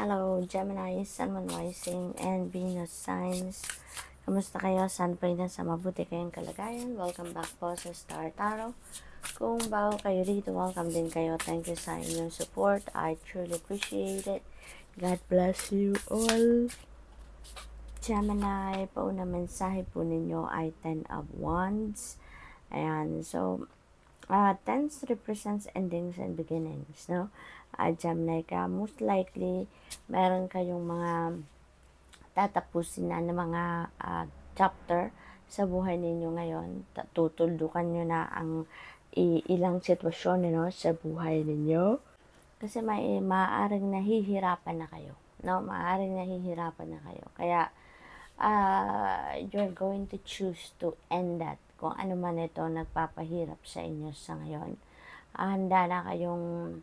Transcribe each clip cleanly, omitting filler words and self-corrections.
Hello, Gemini, Sun, Moon, Rising, and Venus signs. Kamusta kayo? San pray na sa mabuti kayong kalagayan. Welcome back po sa Star Tarot. Kung bago kayo dito, welcome din kayo. Thank you sa inyong support. I truly appreciate it. God bless you all. Gemini, pauna mensahe po ninyo ay 10 of Wands. Ayan, so, tens represents endings and beginnings, no? Gemini ka, most likely, meron kayong mga tatapusin na ng mga chapter sa buhay ninyo ngayon. Tutuldukan nyo na ang ilang sitwasyon sa buhay ninyo. Kasi maaaring nahihirapan na kayo. No? Maaaring nahihirapan na kayo. Kaya, you're going to choose to end that. Kung ano man ito nagpapahirap sa inyo sa ngayon. Handa na kayong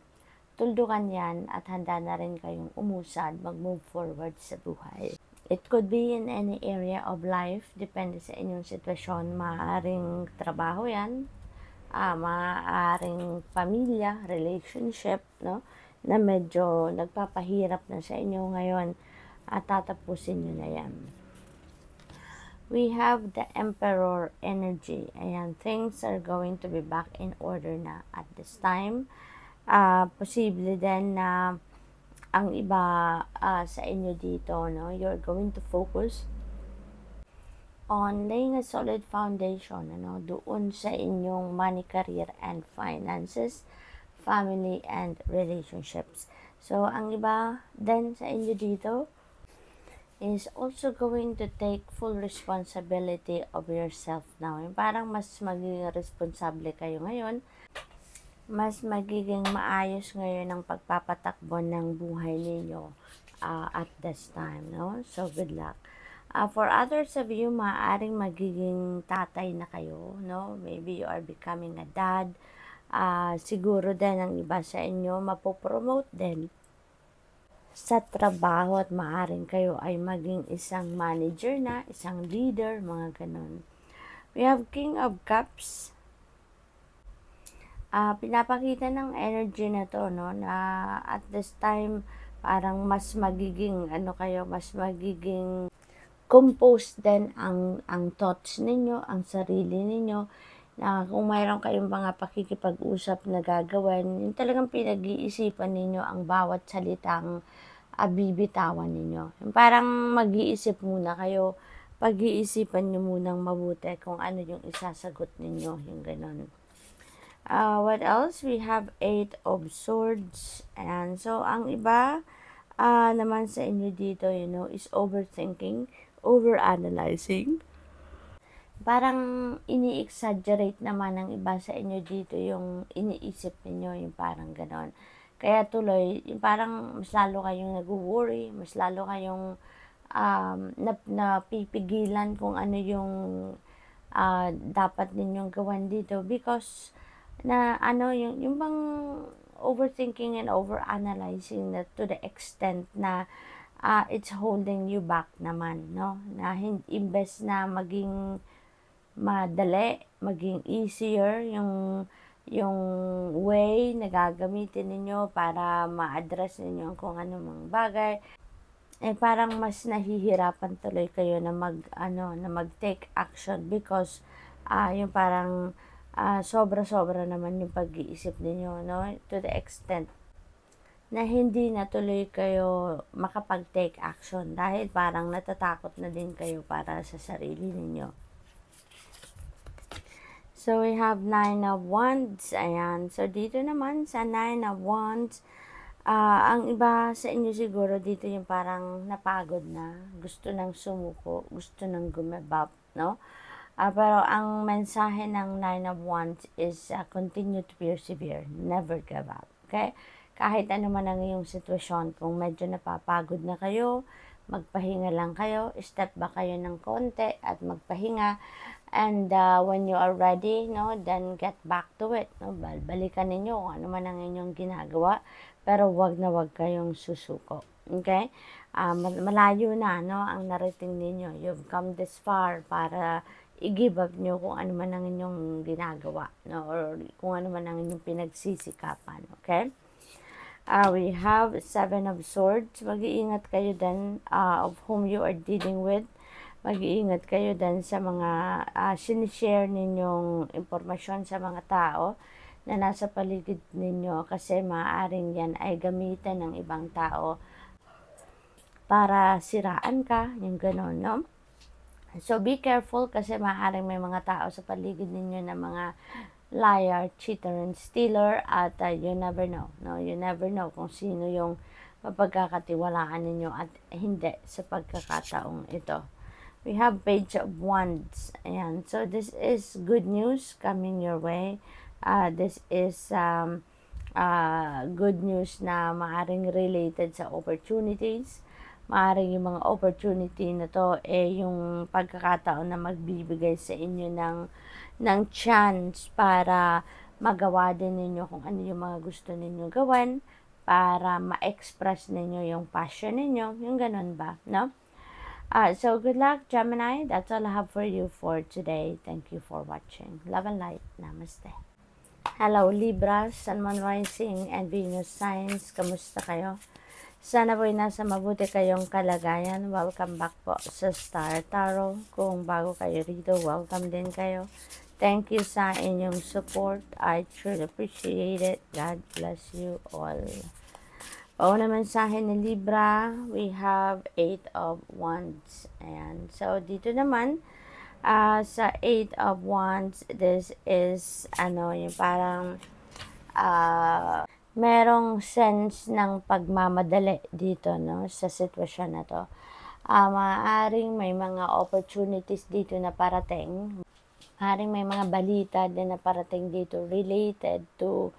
tuldukan yan at handa na rin kayong umusad, mag-move forward sa buhay. It could be in any area of life, depende sa inyong sitwasyon. Maaaring trabaho yan, maaaring pamilya, relationship, no? Na medyo nagpapahirap na sa inyo ngayon at tatapusin nyo na yan. We have the Emperor energy. Ayan, things are going to be back in order na at this time. Posible din na ang iba sa inyo dito, no, you're going to focus on laying a solid foundation, doon sa inyong money, career, and finances, family, and relationships. So, ang iba din sa inyo dito is also going to take full responsibility of yourself now. Parang mas magiging responsable kayo ngayon, mas magiging maayos ngayon ang pagpapatakbo ng buhay ninyo at this time, no? So, good luck. For others of you, maaaring magiging tatay na kayo, no? Maybe you are becoming a dad. Siguro din ang iba sa inyo, mapopromote din sa trabaho at maaaring kayo ay maging isang manager na, isang leader, mga ganun. We have King of Cups. Pinapakita ng energy na to, no, na at this time parang mas magiging mas magiging composed din ang thoughts ninyo, ang sarili ninyo, na kung mayroon kayong mga pakikipag-usap na gagawin, yung talagang pinag-iisipan ninyo ang bawat salitang bibitawan ninyo. Yung parang mag-iisip muna kayo, pag-iisipan nyo munang mabuti kung ano yung isasagot ninyo, yung ganon. What else? We have 8 of Swords. And so, ang iba naman sa inyo dito, is overthinking, overanalyzing. Parang ini-exaggerate naman ng iba sa inyo dito yung iniisip niyo, yung parang ganon. Kaya tuloy, yung parang mas lalo kayong nag-worry, mas lalo kayong napipigilan kung ano yung dapat ninyong gawan dito because na yung bang overthinking and overanalyzing na to the extent na it's holding you back naman, no? Na imbes na maging madali, maging easier yung way na gagamitin ninyo para ma-address ninyo kung ano mang bagay, parang mas nahihirapan tuloy kayo na mag-take action because yung parang sobra-sobra naman yung pag-iisip ninyo, no? To the extent na hindi na tuloy kayo makapag-take action dahil parang natatakot na din kayo para sa sarili ninyo. So, we have 9 of Wands. Ayan. So, dito naman sa 9 of Wands, ang iba sa inyo siguro dito yung parang napagod na, gusto nang sumuko, gusto nang gumabap, no? Pero ang mensahe ng 9 of Wands is continue to persevere, never give up. Okay? Kahit ano man ang iyong sitwasyon, kung medyo napapagod na kayo, magpahinga lang kayo, step back kayo ng konti at magpahinga. And when you are ready, no, then get back to it. No? Balikan ninyo kung ano man ang inyong ginagawa, pero wag na wag kayong susuko. Okay? Malayo na, no, ang narating ninyo. You've come this far para i-give up nyo kung ano man ang inyong ginagawa, no? Or kung ano man ang inyong pinagsisikapan, okay? We have Seven of Swords. Mag-iingat kayo din of whom you are dealing with. Mag-iingat kayo din sa mga sinishare ninyong impormasyon sa mga tao na nasa paligid ninyo, kasi maaaring yan ay gamitin ng ibang tao para siraan ka, yung gano'n, no? So, be careful kasi maaaring may mga tao sa paligid ninyo na mga liar, cheater, and stealer, at you never know, no? You never know kung sino yung mapagkakatiwalaan ninyo at hindi sa pagkakataong ito. We have Page of Wands. Ayan. So, this is good news coming your way. This is good news na maaring related sa opportunities. Maaring yung mga opportunity na to yung pagkakataon na magbibigay sa inyo ng chance para magawa din ninyo kung ano yung mga gusto ninyo gawin, para ma-express ninyo yung passion ninyo, yung ganun ba, no? So good luck, Gemini. That's all I have for you for today. Thank you for watching. Love and light. Namaste. Hello, Libra, Sun, Moon, Rising, and Venus signs. Kamusta kayo? Sana po'y nasa mabuti kayong kalagayan. Welcome back po sa Star Tarot. Kung bago kayo rito, welcome din kayo. Thank you sa inyong support. I truly appreciate it. God bless you all. O na mensahe ni Libra, we have 8 of Wands. Ayan. So, dito naman, sa 8 of Wands, this is, yung parang, merong sense ng pagmamadali dito, no, sa sitwasyon na to. Maaaring may mga opportunities dito na parating. Maaaring may mga balita din na parating dito related to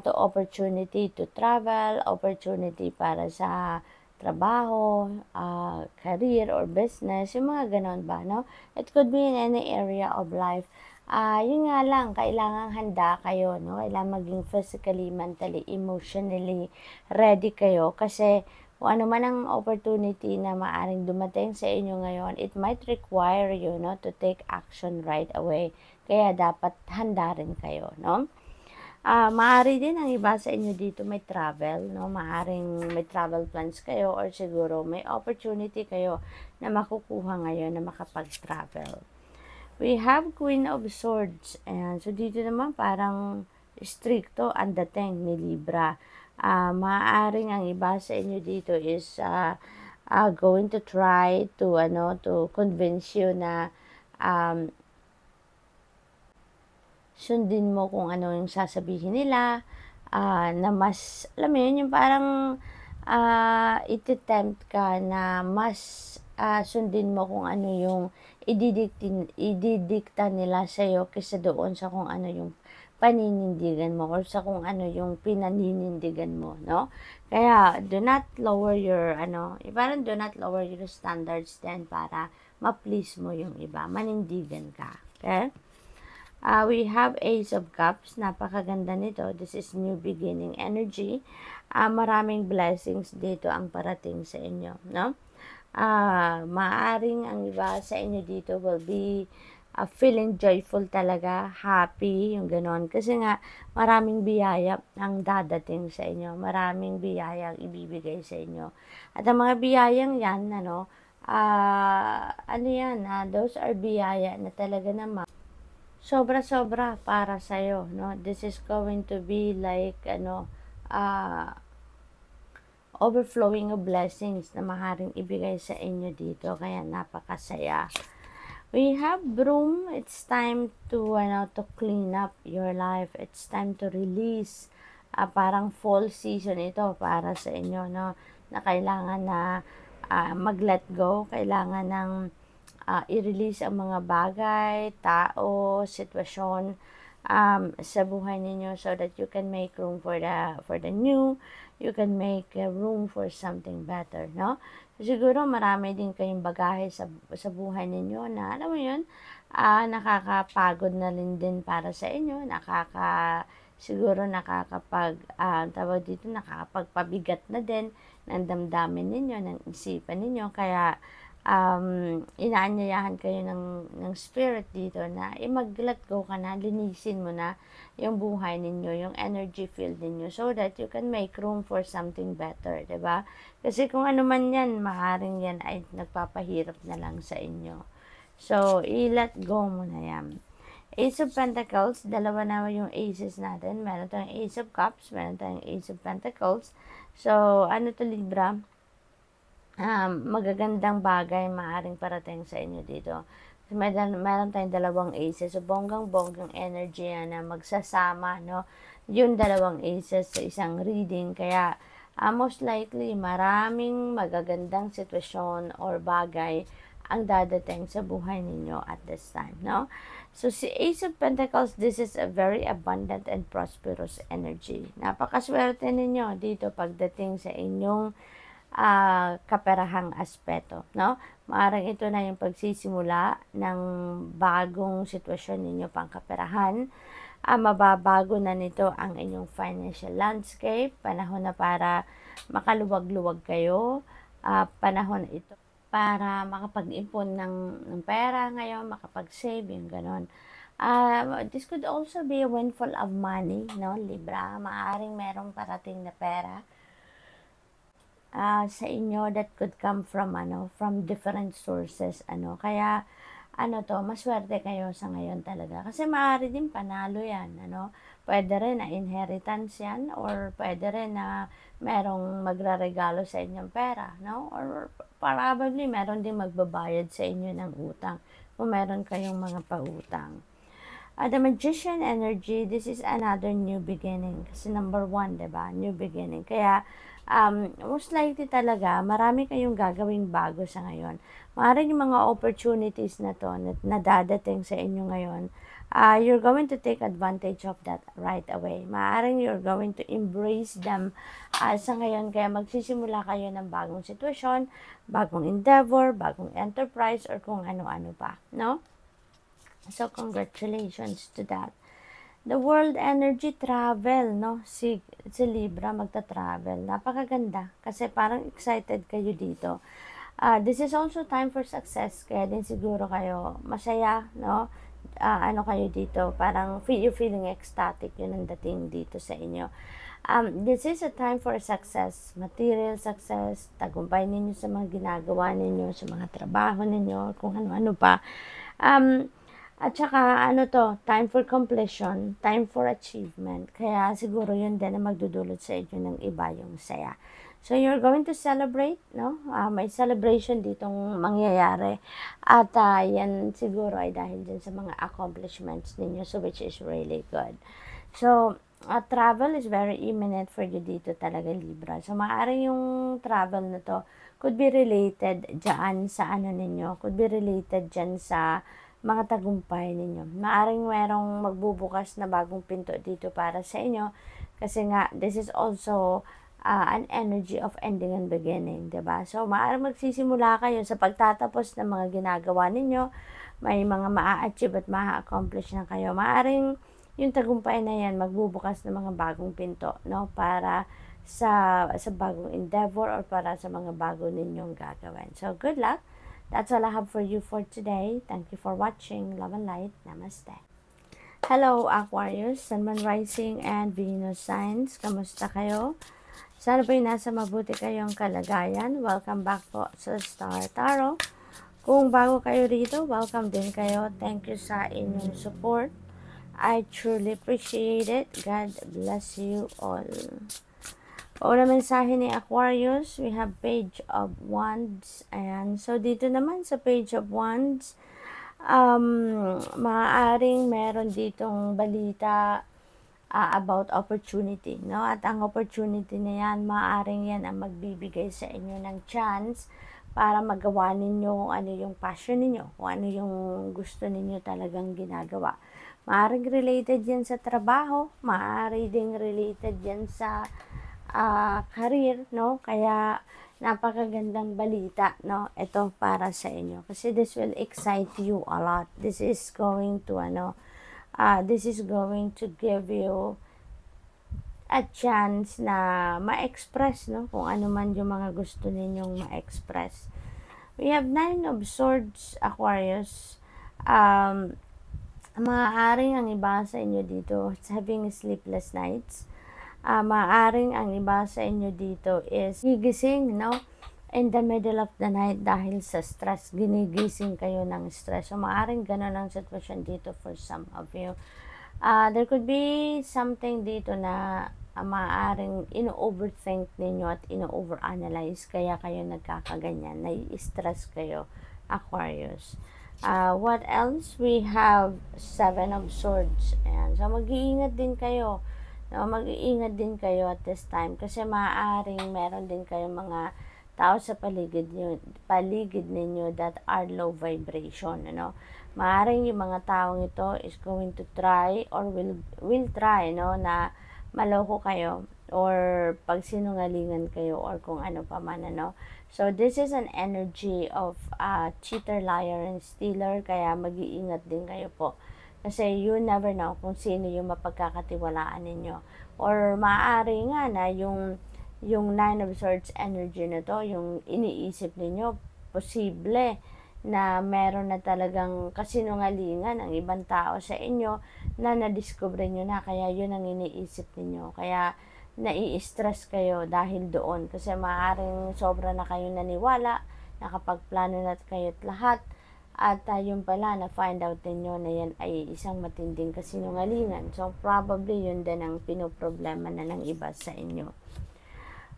opportunity to travel, opportunity para sa trabaho, career or business, yung mga ganon ba, no? It could be in any area of life. Yun nga lang, kailangan handa kayo, no? Kailangan maging physically, mentally, emotionally ready kayo, kasi kung ano man ang opportunity na maaring dumating sa inyo ngayon, it might require you, no, to take action right away. Kaya dapat handa rin kayo, no? Maaari din ang iba sa inyo dito may travel, no? Maaring may travel plans kayo, or siguro may opportunity kayo na makukuha ngayon na makapag-travel. We have Queen of Swords. Ayan. So, dito naman parang stricto ang dating ni Libra. Maaaring ang iba sa inyo dito is going to try to convince you na sundin mo kung ano yung sasabihin nila, na mas, alam mo yun, yung parang ititempt ka na mas sundin mo kung ano yung ididikta nila sa'yo kaysa doon sa kung ano yung paninindigan mo or sa kung ano yung pinaninindigan mo, no? Kaya, do not lower your, parang do not lower your standards din para ma-please mo yung iba. Manindigan ka, okay? We have Ace of Cups. Napakaganda nito. This is new beginning energy. Maraming blessings dito ang parating sa inyo, no? Maaring ang iba sa inyo dito will be feeling joyful talaga, happy, yung ganon. Kasi nga, maraming biyaya ang dadating sa inyo. Maraming biyaya ang ibibigay sa inyo. At ang mga biyayang yan, those are biyaya na talaga naman sobra-sobra para sa'yo, no? This is going to be like, overflowing of blessings na maaaring ibigay sa inyo dito, kaya napakasaya. We have Broom. It's time to clean up your life. It's time to release. Parang fall season ito para sa inyo, no? Na kailangan na mag-let go, kailangan ng i-release ang mga bagay, tao, sitwasyon sa buhay ninyo, so that you can make room for the new. You can make room for something better, no? Siguro marami din kayong bagahe sa buhay ninyo na, alam mo yun, nakakapagod na rin din para sa inyo, siguro nakakapagpabigat na din ng damdamin ninyo, ng isipan ninyo, kaya inaanyayahan kayo ng spirit dito na mag-let go ka na, linisin mo na yung buhay ninyo, yung energy field ninyo, so that you can make room for something better, 'di ba? Kasi kung ano man yan, maaaring yan ay nagpapahirap na lang sa inyo. So, i-let go mo na yan. Ace of Pentacles, dalawa na yung aces natin. Meron tayong Ace of Cups, meron tayong Ace of Pentacles. So, ano to Libra? Magagandang bagay maaring parating sa inyo dito. Meron tayong dalawang aces. So, bonggang-bonggang energy na magsasama, no? Yung dalawang aces sa isang reading. Kaya, most likely, maraming magagandang sitwasyon or bagay ang dadating sa buhay ninyo at this time, no? So, si Ace of Pentacles, this is a very abundant and prosperous energy. Napakaswerte ninyo dito pagdating sa inyong kaperahang aspeto, no? Maaaring ito na yung pagsisimula ng bagong sitwasyon ninyo pang kaperahan. Mababago na nito ang inyong financial landscape. Panahon na para makaluwag-luwag kayo. Panahon ito para makapag-ipon ng pera ngayon, makapag-save, yung ganon. This could also be a windfall of money, no, Libra? Maaring merong parating na pera sa inyo that could come from different sources, kaya maswerte kayo sa ngayon talaga kasi maaari din panalo yan, pwede rin na inheritance yan or pwede rin na merong magraregalo sa inyong pera, no, or probably meron din magbabayad sa inyo ng utang kung meron kayong mga pautang. The Magician energy, this is another new beginning kasi number 1, diba, new beginning, kaya most likely talaga, marami kayong gagawing bago sa ngayon. Maaaring yung mga opportunities na to na dadating sa inyo ngayon, you're going to take advantage of that right away. Maaaring you're going to embrace them sa ngayon, kaya magsisimula kayo ng bagong sitwasyon, bagong endeavor, bagong enterprise, or kung ano-ano pa, no? So, congratulations to that. The world energy, travel, no? Si Libra magta-travel. Napakaganda kasi parang excited kayo dito. This is also time for success. Kaya din siguro kayo masaya, no? Kayo dito, parang feeling ecstatic, yun ang dating dito sa inyo. This is a time for success, material success, tagumpay ninyo sa mga ginagawa ninyo, sa mga trabaho ninyo, kung ano-ano pa. At saka, time for completion, time for achievement. Kaya siguro yun din na magdudulot sa inyo ng iba yung saya. So, you're going to celebrate, no? May celebration ditong mangyayari. At yan siguro ay dahil din sa mga accomplishments ninyo, so which is really good. So, travel is very imminent for you dito talaga, Libra. So, maaari yung travel na to could be related dyan sa ninyo, could be related dyan sa mga tagumpay ninyo. Maaring merong magbubukas na bagong pinto dito para sa inyo kasi nga this is also an energy of ending and beginning, diba? So maaring magsisimula kayo sa pagtatapos ng mga ginagawa ninyo, may mga maa-achieve at maa-accomplish na kayo. Maaring yung tagumpay na yan magbubukas ng mga bagong pinto, no, para sa bagong endeavor or para sa mga bago ninyong gagawin. So good luck. That's all I have for you for today. Thank you for watching. Love and light. Namaste. Hello, Aquarius, Sun, Moon, Rising, and Venus signs. Kamusta kayo? Sana po'y nasa mabuti kayong kalagayan. Welcome back po sa Star Tarot. Kung bago kayo rito, welcome din kayo. Thank you sa inyong support. I truly appreciate it. God bless you all. Una mensahe ni Aquarius, we have Page of Wands. Ayan. So, dito naman sa Page of Wands, maaaring meron ditong balita about opportunity, no? At ang opportunity na yan, maaaring yan ang magbibigay sa inyo ng chance para magawa ninyo ano yung passion ninyo, kung ano yung gusto ninyo talagang ginagawa. Maaaring related yan sa trabaho, maaari ding related yan sa career, no? Kaya napakagandang balita, no? Ito para sa inyo kasi this will excite you a lot. This is going to give you a chance na ma-express, no? Kung ano man yung mga gusto ninyong ma-express. We have Nine of Swords, Aquarius. Maaaring ang iba sa inyo dito having sleepless nights. Maaaring ang iba sa inyo dito is gigising, no? In the middle of the night dahil sa stress. Ginigising kayo ng stress. So, maaaring ganun ang sitwasyon dito for some of you. There could be something dito na maaaring ino-overthink ninyo at ino-overanalyze kaya kayo nagkakaganyan. Nai-stress kayo, Aquarius. What else? We have Seven of Swords. Ayan. So, mag-iingat din kayo. No, mag-iingat din kayo at this time kasi maaaring meron din kayong mga tao sa paligid ninyo that are low vibration, ano. Maaaring yung mga taong ito is going to try or will try, no, na maloko kayo or pagsinungalingan kayo or kung ano pa man, ano. So, this is an energy of cheater, liar, and stealer. Kaya mag-iingat din kayo po. Kasi you never know kung sino yung mapagkakatiwalaan ninyo. Or maaari nga na yung Nine of Swords energy na to, yung iniisip ninyo, posible na meron na talagang kasinungalingan ang ibang tao sa inyo na nadiscover nyo na. Kaya yun ang iniisip ninyo. Kaya nai-stress kayo dahil doon kasi maaaring sobra na kayo naniwala, nakapagplano na kayo't lahat at yung pala na find out ninyo na yan ay isang matinding kasinungalingan. So probably yun din ang pinoproblema na ng iba sa inyo.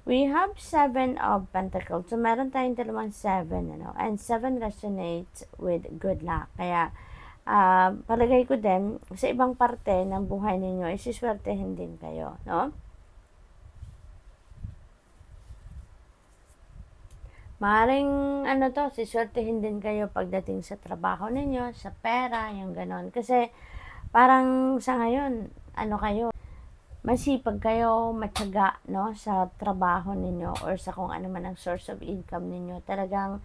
We have Seven of Pentacles. So meron tayong dalawang 7, ano, and 7 resonates with good luck. Kaya palagay ko din sa ibang parte ng buhay ninyo isiswertehin din kayo, no? Maaaring ano to, siswertehin din kayo pagdating sa trabaho ninyo, sa pera, yung ganon. Kasi parang sa ngayon, ano kayo, masipag kayo, matyaga, no, sa trabaho ninyo or sa kung ano man ang source of income ninyo. Talagang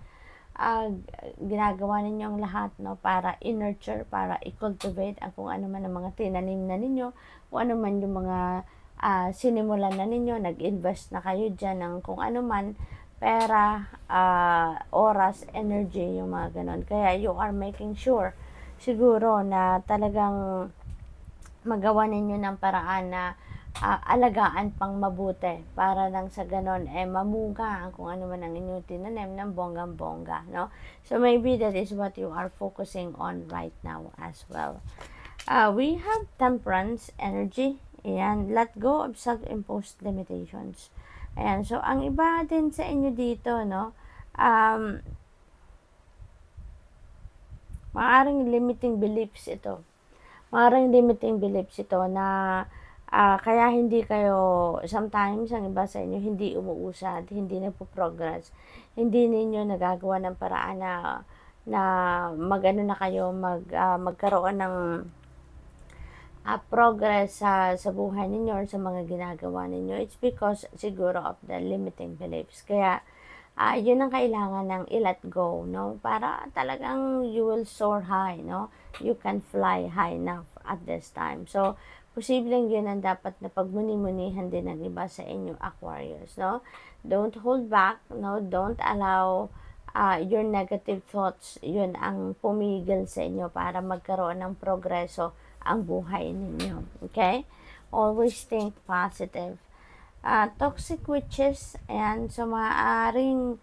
ginagawa ninyo ang lahat, no, para i-nurture, para i-cultivate ang kung ano man ang mga tinanim na ninyo, kung ano man yung mga sinimulan na ninyo, nag-invest na kayo dyan ng kung ano man, pera, oras, energy, yung mga ganon. Kaya you are making sure siguro na talagang magawa ninyo ng paraan na alagaan pang mabuti para lang sa ganon mamuga ang kung ano man ang inyong tinanim ng bonggang-bongga, no? So maybe that is what you are focusing on right now as well. We have Temperance energy. Ayan, let go of self-imposed limitations. Ayan, so ang iba din sa inyo dito, no, maaaring limiting beliefs ito. Maaaring limiting beliefs ito na kaya hindi kayo, sometimes ang iba sa inyo hindi umuusad, hindi nagpo-progress, hindi ninyo nagagawa ng paraan na magano na kayo, magkaroon ng progress sa buhay ninyo or sa mga ginagawa ninyo. It's because siguro of the limiting beliefs. Kaya yun ang kailangan ng i-let go, no? Para talagang you will soar high, no? You can fly high enough at this time. So, posibleng yun ang dapat na pagmuni-munihan din ng iba sa inyo, Aquarius, no? Don't hold back, no? Don't allow your negative thoughts, yun ang pumigil sa inyo para magkaroon ng progreso ang buhay ninyo. Okay? Always think positive. Toxic witches, and so maaaring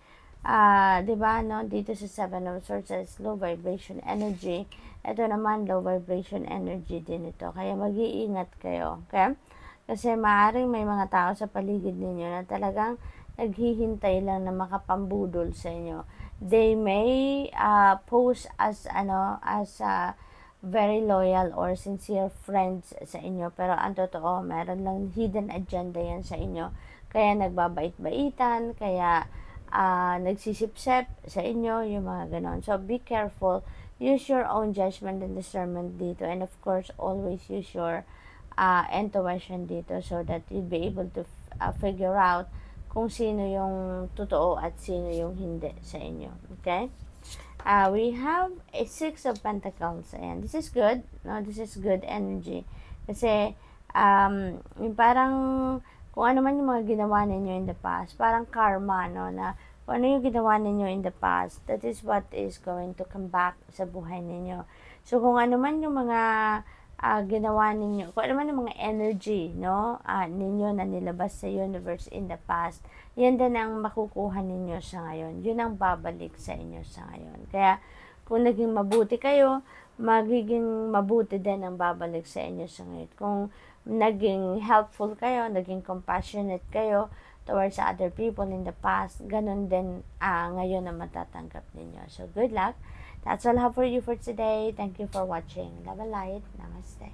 diba, no, dito sa Seven of Swords, low vibration energy. Ito naman, low vibration energy din ito. Kaya mag-iingat kayo. Okay? Kasi maaaring may mga tao sa paligid ninyo na talagang naghihintay lang na makapambudol sa inyo. They may pose as very loyal or sincere friends sa inyo, pero ang totoo, meron lang hidden agenda yan sa inyo. Kaya nagbabait-baitan, kaya nagsisipsep sa inyo, yung mga ganon. So, be careful. Use your own judgment and discernment dito. And of course, always use your intuition dito so that you'll be able to figure out kung sino yung totoo at sino yung hindi sa inyo. Okay? We have a Six of Pentacles. Ayan, this is good. No, this is good energy. Kasi, yung parang, kung ano man yung mga ginawa ninyo in the past, parang karma, no, na kung ano yung ginawa ninyo in the past, that is what is going to come back sa buhay ninyo. So, kung ano man yung mga ginawa ninyo, kung ano man yung mga energy, no, ninyo na nilabas sa universe in the past, yan din ang makukuha ninyo sa ngayon. Yun ang babalik sa inyo sa ngayon. Kaya, kung naging mabuti kayo, magiging mabuti din ang babalik sa inyo sa ngayon. Kung naging helpful kayo, naging compassionate kayo towards other people in the past, ganun din ngayon na matatanggap ninyo. So, good luck. That's all I have for you for today. Thank you for watching. Love and light. Namaste.